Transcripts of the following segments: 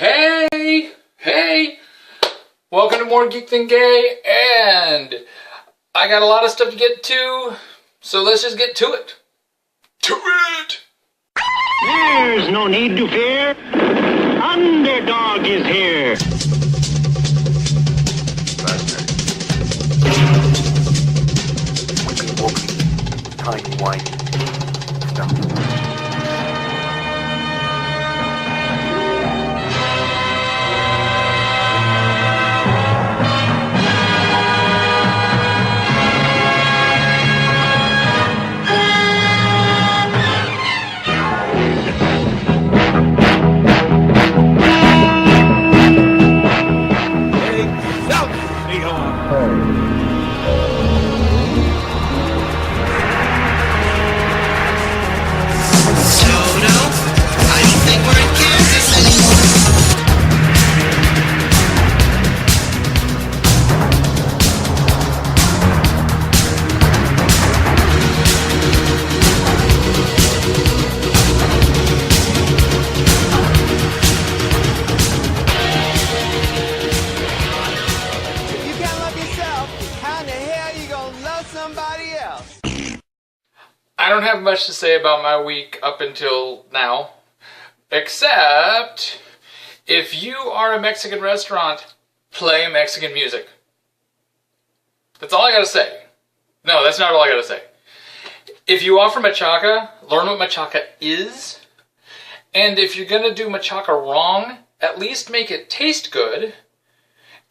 Hey! Hey! Welcome to More Geek Than Gay, and I got a lot of stuff to get to, so let's just get to it. To it! There's no need to fear. Underdog is here. Wiggly wobbly, tiny white stuff. I don't have much to say about my week up until now, except if you are a Mexican restaurant, play Mexican music. That's all I gotta say. No, that's not all I gotta say. If you offer machaca, learn what machaca is, and if you're gonna do machaca wrong, at least make it taste good,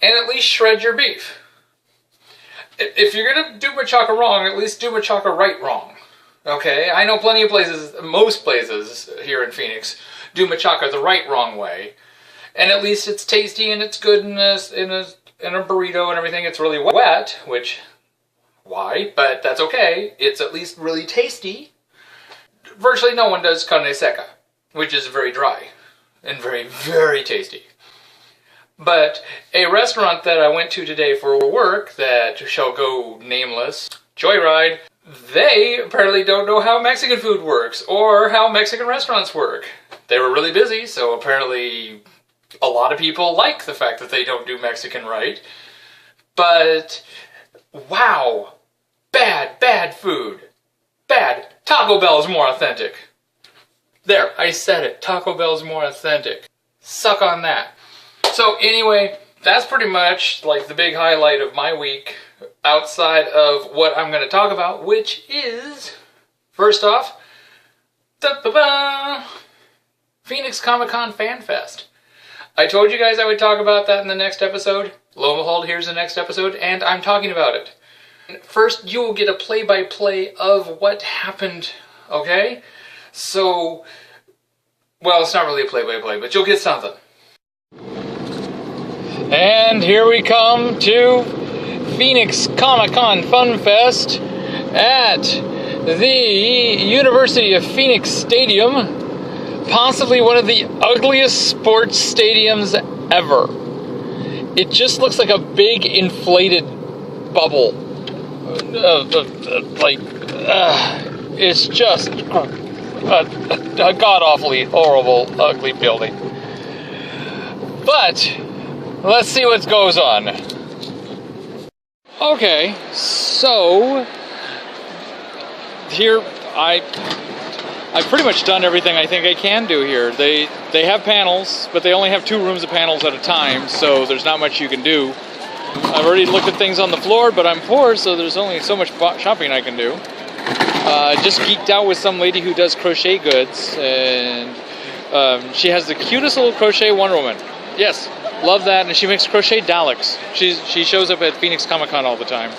and at least shred your beef. If you're gonna do machaca wrong, at least do machaca right wrong. Okay, I know plenty of places, most places here in Phoenix, do machaca the right wrong way. And at least it's tasty and it's good in a burrito and everything. It's really wet, which, why? But that's okay. It's at least really tasty. Virtually no one does carne seca, which is very dry and very, very tasty. But a restaurant that I went to today for work that shall go nameless, Joyride, they apparently don't know how Mexican food works or how Mexican restaurants work. They were really busy, so apparently a lot of people like the fact that they don't do Mexican right. But, wow, bad food. Bad. Taco Bell is more authentic. There, I said it. Taco Bell is more authentic. Suck on that. So anyway, that's pretty much like the big highlight of my week outside of what I'm going to talk about, which is, first off, Phoenix ComiCon FanFest. I told you guys I would talk about that in the next episode. Lo and behold, here's the next episode, and I'm talking about it. First, you will get a play-by-play of what happened, okay? So, well, it's not really a play-by-play, but you'll get something. And here we come to Phoenix ComiCon FanFest at the University of Phoenix Stadium, possibly one of the ugliest sports stadiums ever. It just looks like a big inflated bubble. It's just a god-awfully horrible, ugly building. But let's see what goes on. Okay, so here I've pretty much done everything I think I can do here. They have panels, but they only have 2 rooms of panels at a time, so there's not much you can do. I've already looked at things on the floor, but I'm poor, so there's only so much shopping I can do. Just geeked out with some lady who does crochet goods, and she has the cutest little crochet Wonder Woman. Yes. Love that, and she makes crochet Daleks. She shows up at Phoenix ComiCon all the time.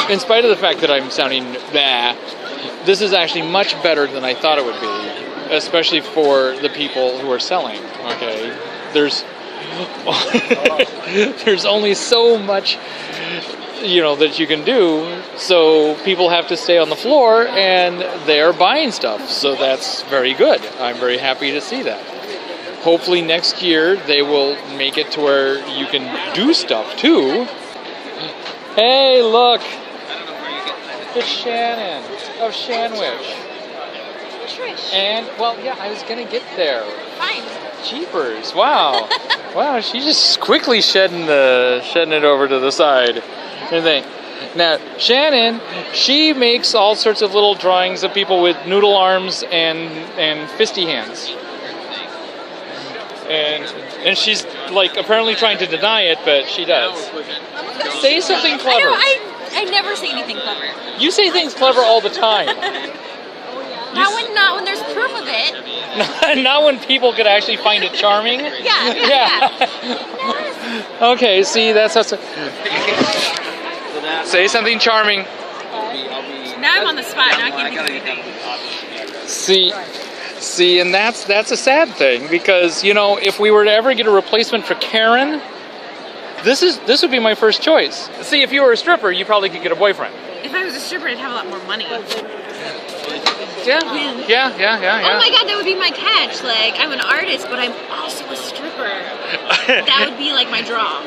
In spite of the fact that I'm sounding bah, this is actually much better than I thought it would be, especially for the people who are selling. Okay, there's only so much, that you can do, so people have to stay on the floor, and they're buying stuff. So that's very good. I'm very happy to see that. Hopefully next year they will make it to where you can do stuff too. Hey, look! It's Shannon of Shannwich. Trish. And, well, yeah, I was gonna get there. Fine. Jeepers, wow. Wow, she's just quickly shedding it over to the side. And thing. Now, Shannon, she makes all sorts of little drawings of people with noodle arms and fisty hands. And she's, like, apparently trying to deny it, but she does. Say something clever. I never say anything clever. You say things clever all the time. Not when there's proof of it. Not when people could actually find it charming. Yeah. Okay, see, that's say something charming. Now I'm on the spot. Now I can't think of anything. See, and that's a sad thing because, you know, if we were to ever get a replacement for Karen, this would be my first choice. See, if you were a stripper, you probably could get a boyfriend. If I was a stripper, I'd have a lot more money. Yeah. Oh my god, that would be my catch. Like, I'm an artist, but I'm also a stripper. That would be like my draw.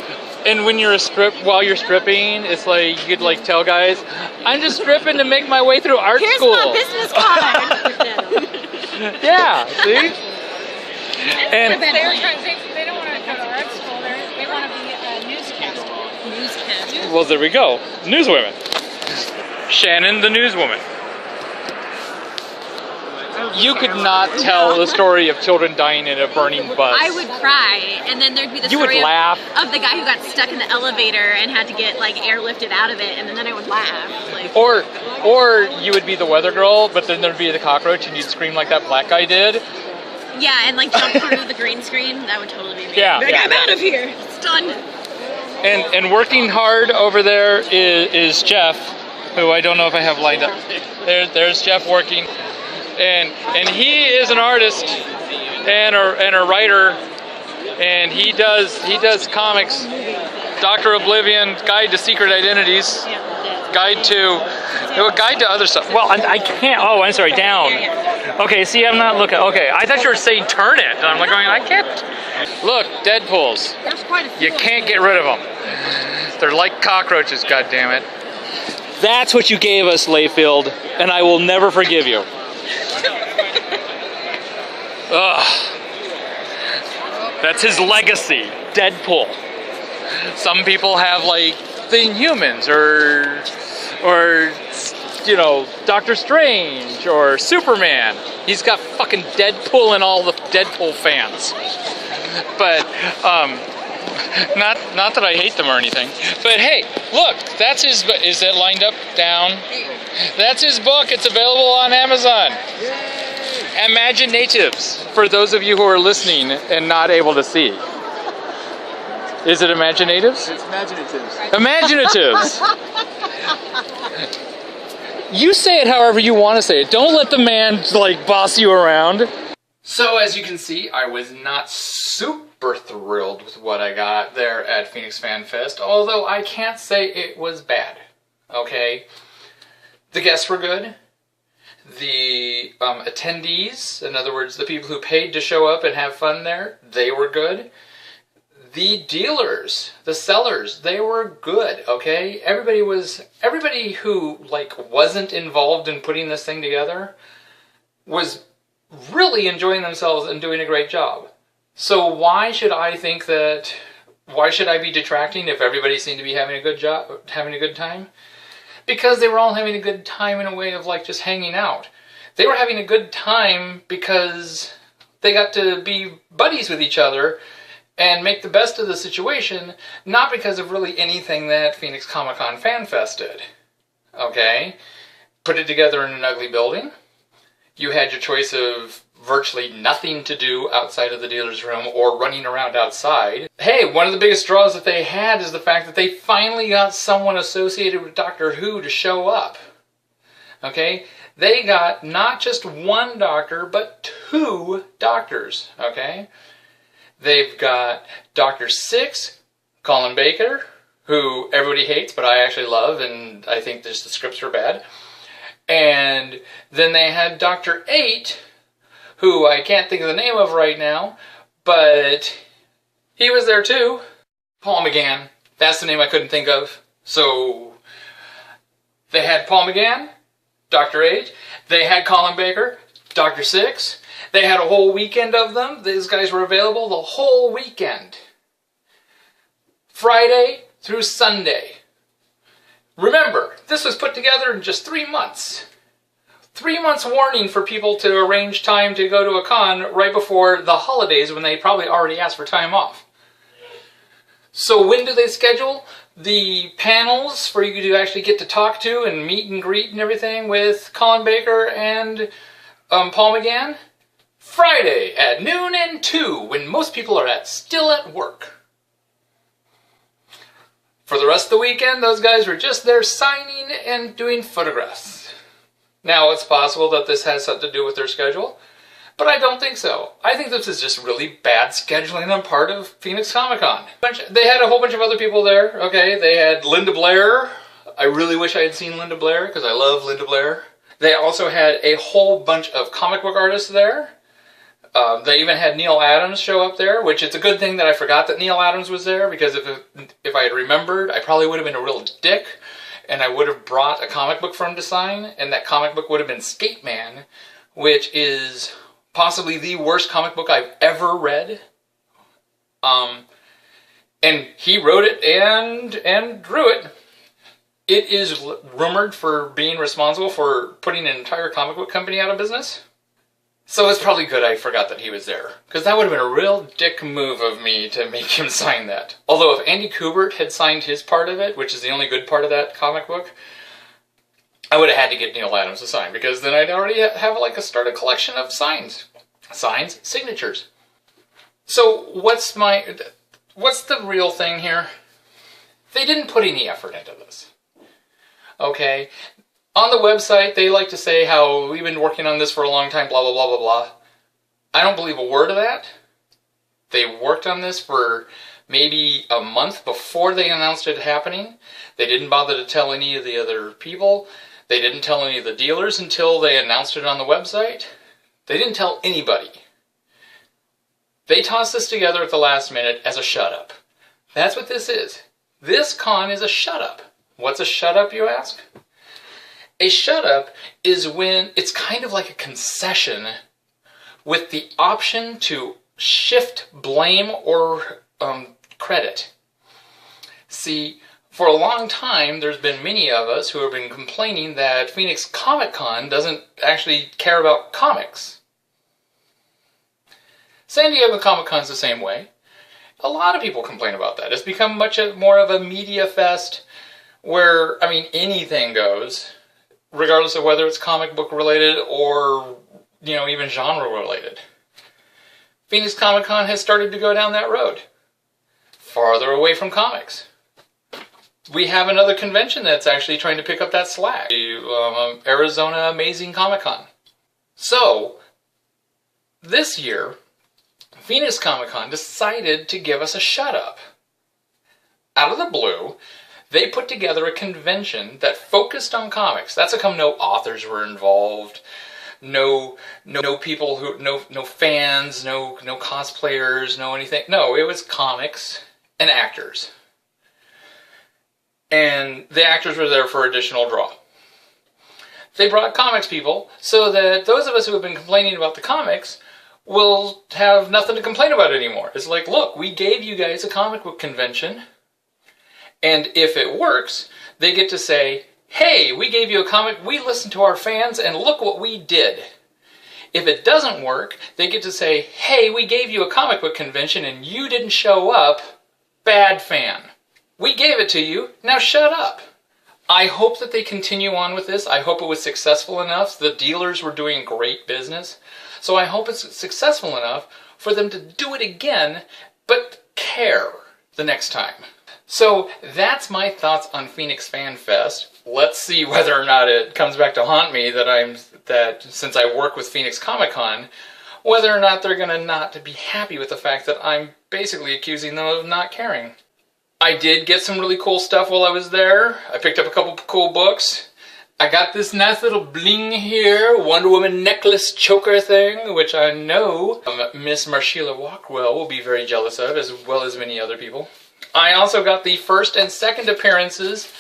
And when you're while you're stripping, it's like you could like tell guys, I'm just stripping to make my way through art school. Here's my business card. Yeah, see? And they don't want to go to art school. They want to be a newscaster. Well, there we go. Newswomen. Shannon, the newswoman. You could not tell the story of children dying in a burning bus. I would cry, and then there'd be the story of the guy who got stuck in the elevator and had to get like airlifted out of it, and then I would laugh. Like, or you would be the weather girl, but then there'd be the cockroach, and you'd scream like that black guy did. Yeah, and like jump through the green screen. That would totally be me. Yeah. Like, I'm out of here. It's done. And working hard over there is Jeff, who I don't know if I have lined up. There's Jeff working. And he is an artist and a writer, and he does comics. Dr. Oblivion, Guide to Secret Identities, Guide to other stuff. Well, I can't. Oh, I'm sorry. Down. Okay. See, I'm not looking. Okay, I thought you were saying turn it. And I'm like going, I can't. Look, Deadpools. There's quite a few. You can't get rid of them. They're like cockroaches. God damn it. That's what you gave us, Layfield, and I will never forgive you. Ugh. That's his legacy, Deadpool. Some people have like the Inhumans or you know, Doctor Strange or Superman. He's got fucking Deadpool and all the Deadpool fans. But not that I hate them or anything. But hey, look, that's his. Is that lined up down? That's his book. It's available on Amazon. Imaginatives, for those of you who are listening and not able to see. Is it Imaginatives? It's Imaginatives. Imaginatives. You say it however you want to say it. Don't let the man, like, boss you around. So, as you can see, I was not super thrilled with what I got there at Phoenix FanFest, although I can't say it was bad. Okay? The guests were good. The attendees, in other words, the people who paid to show up and have fun there, they were good. The dealers, the sellers, they were good, okay? Everybody who, like, wasn't involved in putting this thing together was really enjoying themselves and doing a great job. So why should I be detracting if everybody seemed to be having a good time? Because they were all having a good time in a way of like just hanging out. They were having a good time because they got to be buddies with each other and make the best of the situation, not because of really anything that Phoenix ComiCon FanFest did. Okay? Put it together in an ugly building. You had your choice of virtually nothing to do outside of the dealer's room or running around outside. Hey, one of the biggest draws that they had is the fact that they finally got someone associated with Doctor Who to show up. Okay? They got not just one doctor, but 2 doctors. Okay? They've got Dr. Six, Colin Baker, who everybody hates, but I actually love, and I think just the scripts are bad. And then they had Dr. 8, who I can't think of the name of right now, but he was there too. Paul McGann. That's the name I couldn't think of. So they had Paul McGann, Dr. 8. They had Colin Baker, Dr. Six. They had a whole weekend of them. These guys were available the whole weekend. Friday through Sunday. Remember, this was put together in just 3 months. 3 months warning for people to arrange time to go to a con right before the holidays when they probably already asked for time off. So when do they schedule the panels for you to actually get to talk to and meet and greet and everything with Colin Baker and Paul McGann? Friday at noon and 2 when most people are still at work. For the rest of the weekend, those guys were just there signing and doing photographs. Now, it's possible that this has something to do with their schedule, but I don't think so. I think this is just really bad scheduling on part of Phoenix ComiCon. They had a whole bunch of other people there, okay? They had Linda Blair. I really wish I had seen Linda Blair, because I love Linda Blair. They also had a whole bunch of comic book artists there. They even had Neil Adams show up there, which it's a good thing that I forgot that Neil Adams was there, because if I had remembered, I probably would have been a real dick, and I would have brought a comic book for him to sign, and that comic book would have been Skate Man, which is possibly the worst comic book I've ever read. And he wrote it and drew it. It is rumored for being responsible for putting an entire comic book company out of business. So it's probably good I forgot that he was there, because that would have been a real dick move of me to make him sign that. Although if Andy Kubert had signed his part of it, which is the only good part of that comic book, I would have had to get Neil Adams to sign, because then I'd already have like a collection of signs, signatures. So what's the real thing here? They didn't put any effort into this. Okay? On the website, they like to say how we've been working on this for a long time, blah, blah, blah, blah, blah. I don't believe a word of that. They worked on this for maybe a month before they announced it happening. They didn't bother to tell any of the other people. They didn't tell any of the dealers until they announced it on the website. They didn't tell anybody. They tossed this together at the last minute as a shut-up. That's what this is. This con is a shut-up. What's a shut-up, you ask? A shut-up is when it's kind of like a concession with the option to shift blame or credit. See, for a long time, there's been many of us who have been complaining that Phoenix Comic Con doesn't actually care about comics. San Diego Comic Con's the same way. A lot of people complain about that. It's become much more of a media fest where, I mean, anything goes, regardless of whether it's comic book related or, you know, even genre related. Phoenix Comic Con has started to go down that road, farther away from comics. We have another convention that's actually trying to pick up that slack, the Arizona Amazing Comic Con. So, this year, Phoenix Comic Con decided to give us a shut-up. Out of the blue, they put together a convention that focused on comics. That's how come no authors were involved, no people who, no fans, no cosplayers, no anything. No, it was comics and actors. And the actors were there for additional draw. They brought comics people so that those of us who have been complaining about the comics will have nothing to complain about anymore. It's like, look, we gave you guys a comic book convention, and if it works, they get to say, hey, we gave you a comic, we listened to our fans, and look what we did. If it doesn't work, they get to say, hey, we gave you a comic book convention and you didn't show up, bad fan. We gave it to you, now shut up. I hope that they continue on with this. I hope it was successful enough. The dealers were doing great business. So I hope it's successful enough for them to do it again, but care the next time. So that's my thoughts on Phoenix FanFest. Let's see whether or not it comes back to haunt me that since I work with Phoenix Comic Con, whether or not they're gonna not be happy with the fact that I'm basically accusing them of not caring. I did get some really cool stuff while I was there. I picked up a couple cool books. I got this nice little bling here, Wonder Woman necklace choker thing, which I know Miss Marshilla Walkwell will be very jealous of, as well as many other people. I also got the first and second appearances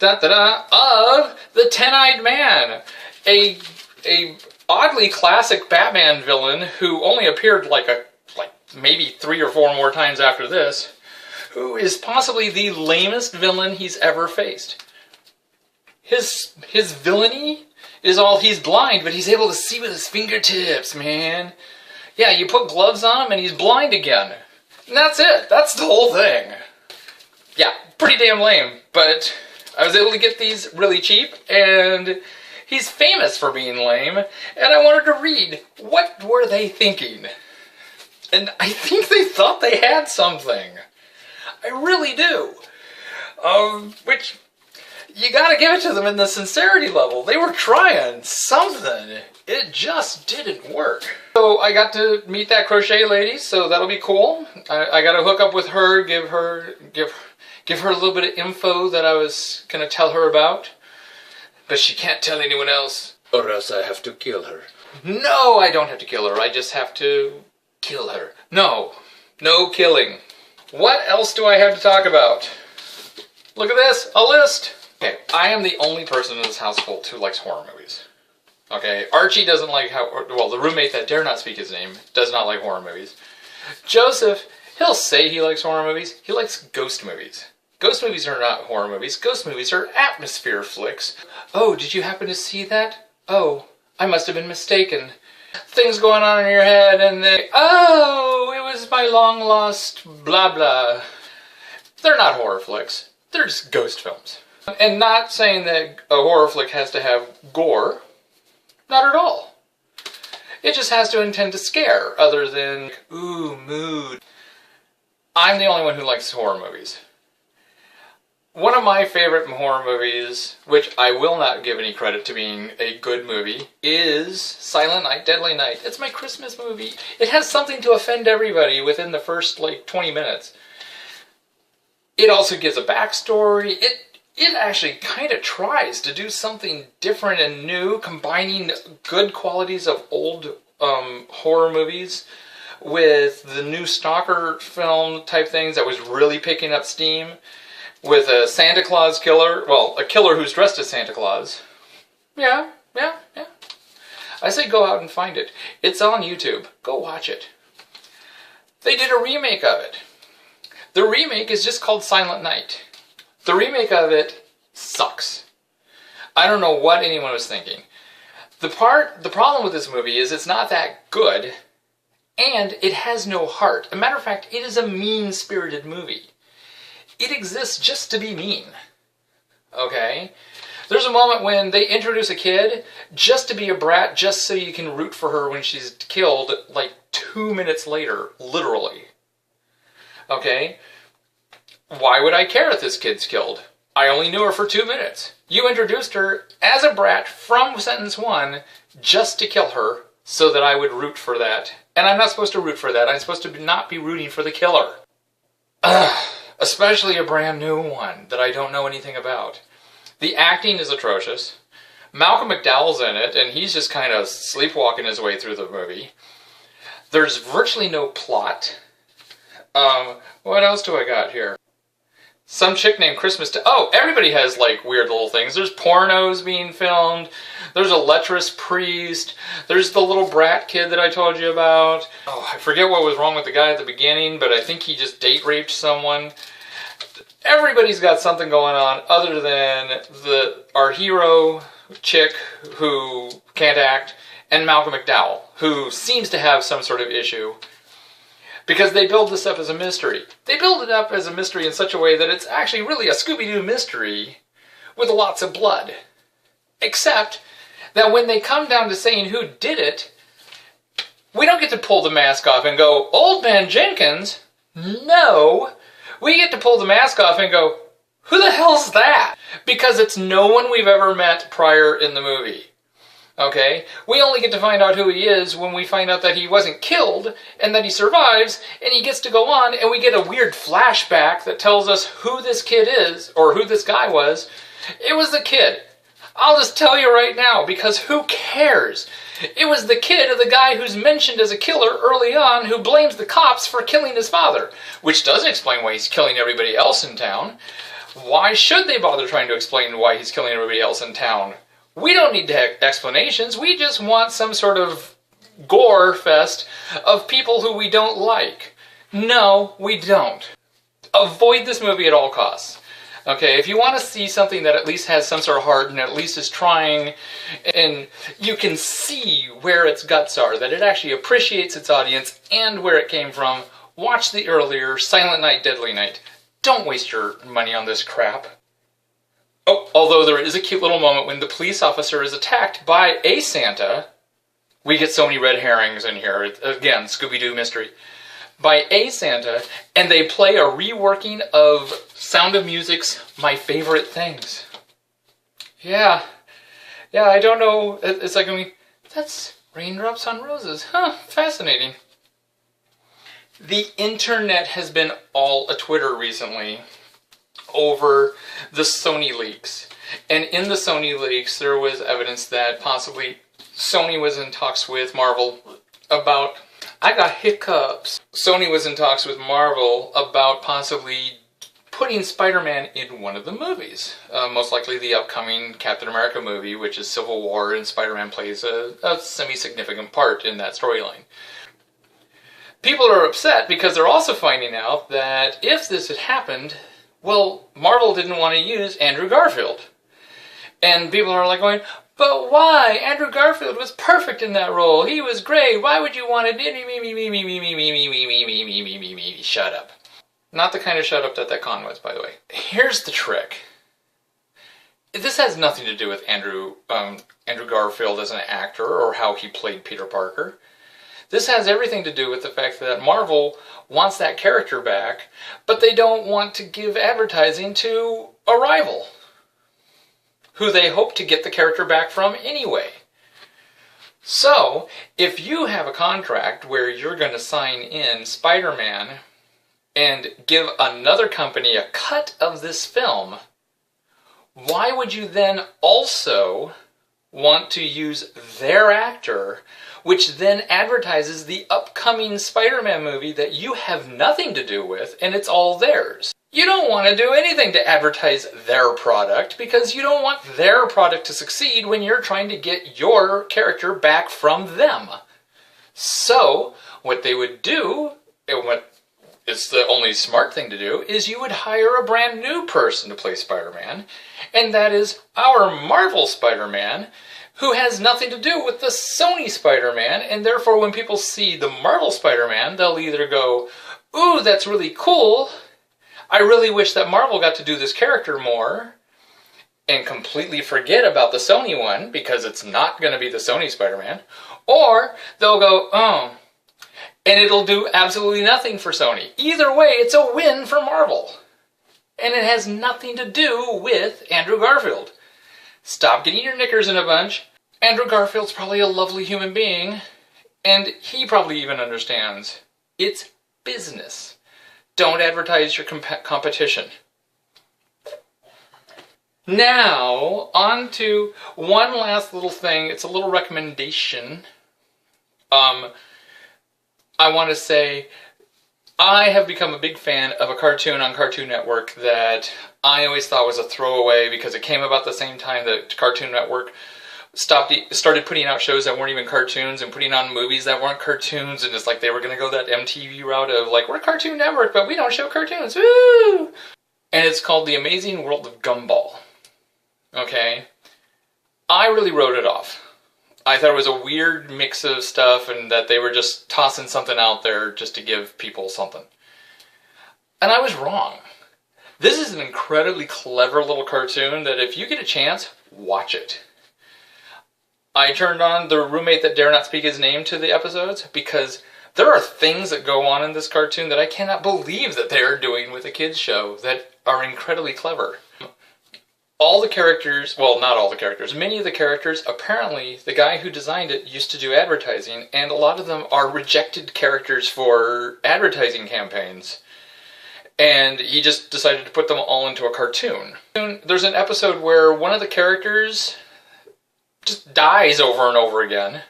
of the Ten-Eyed Man, a oddly classic Batman villain who only appeared like maybe 3 or 4 more times after this, who is possibly the lamest villain he's ever faced. His villainy is all he's blind, but he's able to see with his fingertips, man. Yeah, you put gloves on him and he's blind again. And that's it. That's the whole thing. Yeah, pretty damn lame, but I was able to get these really cheap, and he's famous for being lame, and I wanted to read, what were they thinking? And I think they thought they had something. I really do. Which, you gotta give it to them in the sincerity level. They were trying something. It just didn't work. So I got to meet that crochet lady, so that'll be cool. I got to hook up with her, give her a little bit of info that I was gonna tell her about. But she can't tell anyone else, or else I have to kill her. No, I don't have to kill her. I just have to kill her. No killing. What else do I have to talk about? Look at this, a list. Okay, I am the only person in this household who likes horror movies. Okay, Archie doesn't like the roommate that dare not speak his name does not like horror movies. Joseph, he'll say he likes horror movies. He likes ghost movies. Ghost movies are not horror movies. Ghost movies are atmosphere flicks. Oh, did you happen to see that? Oh, I must have been mistaken. Things going on in your head and then, oh, it was my long lost blah blah. They're not horror flicks. They're just ghost films. And not saying that a horror flick has to have gore. Not at all. It just has to intend to scare, other than, ooh, mood. I'm the only one who likes horror movies. One of my favorite horror movies, which I will not give any credit to being a good movie, is Silent Night, Deadly Night. It's my Christmas movie. It has something to offend everybody within the first, 20 minutes. It also gives a backstory. It actually kind of tries to do something different and new, combining good qualities of old horror movies with the new stalker film type things that was really picking up steam. With a Santa Claus killer, well, a killer who's dressed as Santa Claus. Yeah. I say go out and find it. It's on YouTube. Go watch it. They did a remake of it. The remake is just called Silent Night. The remake of it sucks. I don't know what anyone was thinking. The problem with this movie is it's not that good, and it has no heart. As a matter of fact, it is a mean-spirited movie. It exists just to be mean. Okay? There's a moment when they introduce a kid just to be a brat, just so you can root for her when she's killed 2 minutes later, literally. Okay? Why would I care if this kid's killed? I only knew her for 2 minutes. You introduced her as a brat from sentence 1 just to kill her so that I would root for that. And I'm not supposed to root for that. I'm supposed to not be rooting for the killer. Especially a brand new one that I don't know anything about. The acting is atrocious. Malcolm McDowell's in it, and he's just kind of sleepwalking his way through the movie. There's virtually no plot. What else do I got here? Some chick named Christmas... Oh, everybody has, weird little things. There's pornos being filmed. There's a lecherous priest. There's the little brat kid that I told you about. Oh, I forget what was wrong with the guy at the beginning, but I think he just date raped someone. Everybody's got something going on other than our hero chick who can't act, and Malcolm McDowell, who seems to have some sort of issue. Because they build this up as a mystery. They build it up as a mystery in such a way that it's actually really a Scooby-Doo mystery with lots of blood. Except that when they come down to saying who did it, we don't get to pull the mask off and go, Old Man Jenkins? No. We get to pull the mask off and go, who the hell's that? Because it's no one we've ever met prior in the movie. Okay? We only get to find out who he is when we find out that he wasn't killed, and that he survives, and he gets to go on, and we get a weird flashback that tells us who this kid is, or who this guy was. It was the kid. I'll just tell you right now, because who cares? It was the kid of the guy who's mentioned as a killer early on who blames the cops for killing his father, which does explain why he's killing everybody else in town. Why should they bother trying to explain why he's killing everybody else in town? We don't need explanations. We just want some sort of gore fest of people who we don't like. No, we don't. Avoid this movie at all costs. Okay, if you want to see something that at least has some sort of heart and at least is trying, and you can see where its guts are, that it actually appreciates its audience and where it came from, watch the earlier Silent Night, Deadly Night. Don't waste your money on this crap. Oh, although there is a cute little moment when the police officer is attacked by a Santa. We get so many red herrings in here. Again, Scooby-Doo mystery. By a Santa, and they play a reworking of Sound of Music's My Favorite Things. Yeah, I don't know. It's like, I mean, that's Raindrops on Roses. Huh, fascinating. The internet has been all a Twitter recently over the Sony leaks. And in the Sony leaks, there was evidence that possibly Sony was in talks with Marvel about... I got hiccups. Sony was in talks with Marvel about possibly putting Spider-Man in one of the movies. Most likely the upcoming Captain America movie, which is Civil War, and Spider-Man plays a semi-significant part in that storyline. People are upset because they're also finding out that if this had happened, well, Marvel didn't want to use Andrew Garfield. And people are like going, but why? Andrew Garfield was perfect in that role. He was great. Why would you want to... Shut up. Not the kind of shut up that con was, by the way. Here's the trick. This has nothing to do with Andrew Garfield as an actor or how he played Peter Parker. This has everything to do with the fact that Marvel wants that character back, but they don't want to give advertising to a rival, who they hope to get the character back from anyway. So, if you have a contract where you're going to sign in Spider-Man and give another company a cut of this film, why would you then also want to use their actor, which then advertises the upcoming Spider-Man movie that you have nothing to do with, and it's all theirs? You don't want to do anything to advertise their product because you don't want their product to succeed when you're trying to get your character back from them. So, what they would do, and what is the only smart thing to do, is you would hire a brand new person to play Spider-Man, and that is our Marvel Spider-Man, who has nothing to do with the Sony Spider-Man, and therefore when people see the Marvel Spider-Man, they'll either go, ooh, that's really cool, I really wish that Marvel got to do this character more, and completely forget about the Sony one, because it's not going to be the Sony Spider-Man, or they'll go, oh, and it'll do absolutely nothing for Sony. Either way, it's a win for Marvel. And it has nothing to do with Andrew Garfield. Stop getting your knickers in a bunch. Andrew Garfield's probably a lovely human being, and he probably even understands. It's business. Don't advertise your competition. Now, on to one last little thing. It's a little recommendation. I want to say, I have become a big fan of a cartoon on Cartoon Network that I always thought was a throwaway because it came about the same time that Cartoon Network started putting out shows that weren't even cartoons and putting on movies that weren't cartoons, and it's like they were going to go that MTV route of like, we're Cartoon Network, but we don't show cartoons, woo! And it's called The Amazing World of Gumball. Okay? I really wrote it off. I thought it was a weird mix of stuff and that they were just tossing something out there just to give people something. And I was wrong. This is an incredibly clever little cartoon that if you get a chance, watch it. I turned on the roommate that dare not speak his name to the episodes because there are things that go on in this cartoon that I cannot believe that they are doing with a kids show that are incredibly clever. All the characters, well, not all the characters, many of the characters, apparently the guy who designed it used to do advertising, and a lot of them are rejected characters for advertising campaigns. And he just decided to put them all into a cartoon. There's an episode where one of the characters just dies over and over again.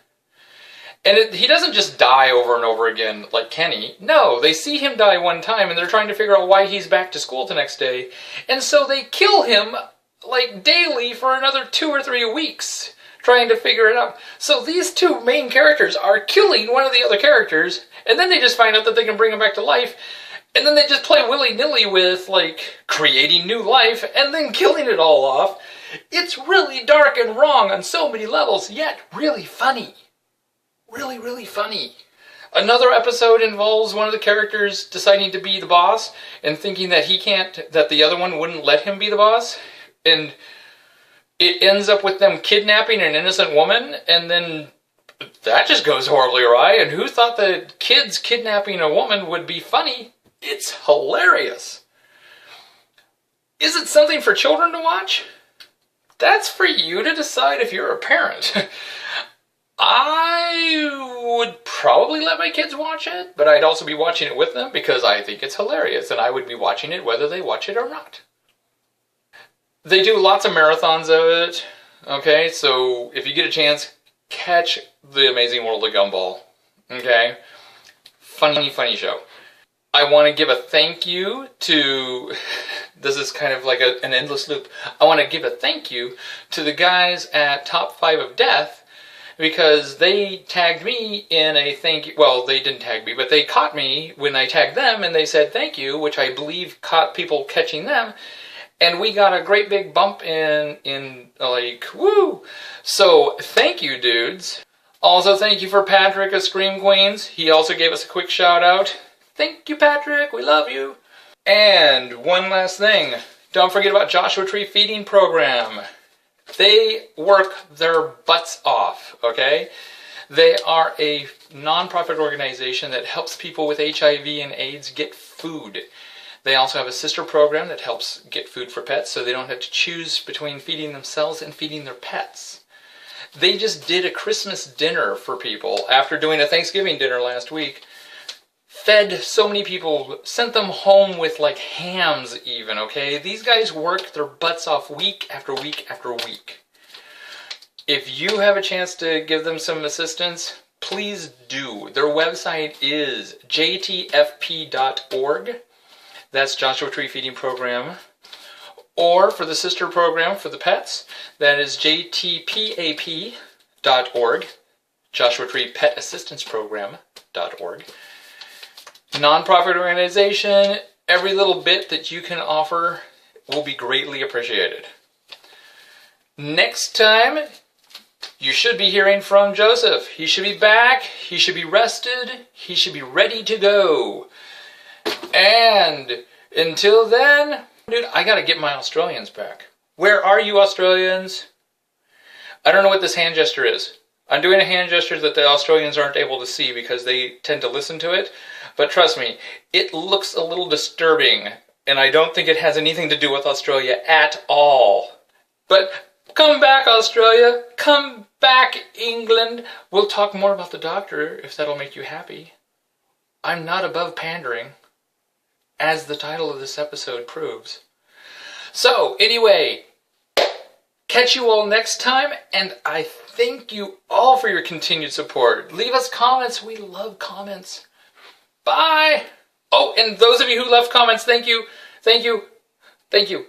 And he doesn't just die over and over again like Kenny. No, they see him die one time and they're trying to figure out why he's back to school the next day. And so they kill him like daily for another 2 or 3 weeks trying to figure it out. So these two main characters are killing one of the other characters, and then they just find out that they can bring him back to life, and then they just play willy-nilly with, like, creating new life and then killing it all off. It's really dark and wrong on so many levels, yet really funny. Really, really funny. Another episode involves one of the characters deciding to be the boss and thinking that that the other one wouldn't let him be the boss. And it ends up with them kidnapping an innocent woman, and then that just goes horribly awry. And who thought that kids kidnapping a woman would be funny? It's hilarious. Is it something for children to watch? That's for you to decide if you're a parent. I would probably let my kids watch it, but I'd also be watching it with them because I think it's hilarious, and I would be watching it whether they watch it or not. They do lots of marathons of it, okay? So if you get a chance, catch The Amazing World of Gumball, okay? Funny, funny show. I want to give a thank you to... This is kind of like an endless loop. I want to give a thank you to the guys at Top 5 of Death, because they tagged me in a thank you. Well, they didn't tag me, but they caught me when I tagged them, and they said thank you, which I believe caught people catching them. And we got a great big bump in like, woo! So, thank you, dudes. Also, thank you for Patrick of ScreamQueenz. He also gave us a quick shout out. Thank you, Patrick. We love you. And one last thing. Don't forget about Joshua Tree Feeding Program. They work their butts off, okay? They are a non-profit organization that helps people with HIV and AIDS get food. They also have a sister program that helps get food for pets, so they don't have to choose between feeding themselves and feeding their pets. They just did a Christmas dinner for people after doing a Thanksgiving dinner last week. Fed so many people, sent them home with like hams even, okay? These guys work their butts off week after week after week. If you have a chance to give them some assistance, please do. Their website is jtfp.org. That's Joshua Tree Feeding Program. Or for the sister program for the pets, that is jtpap.org. Joshua Tree Pet Assistance Program.org. Non-profit organization, every little bit that you can offer will be greatly appreciated. Next time, you should be hearing from Joseph. He should be back, he should be rested, he should be ready to go. And until then, dude, I gotta get my Australians back. Where are you, Australians? I don't know what this hand gesture is. I'm doing a hand gesture that the Australians aren't able to see because they tend to listen to it. But trust me, it looks a little disturbing, and I don't think it has anything to do with Australia at all. But come back, Australia. Come back, England. We'll talk more about the Doctor, if that'll make you happy. I'm not above pandering, as the title of this episode proves. So, anyway, catch you all next time, and I thank you all for your continued support. Leave us comments. We love comments. Bye! Oh, and those of you who left comments, thank you, thank you, thank you.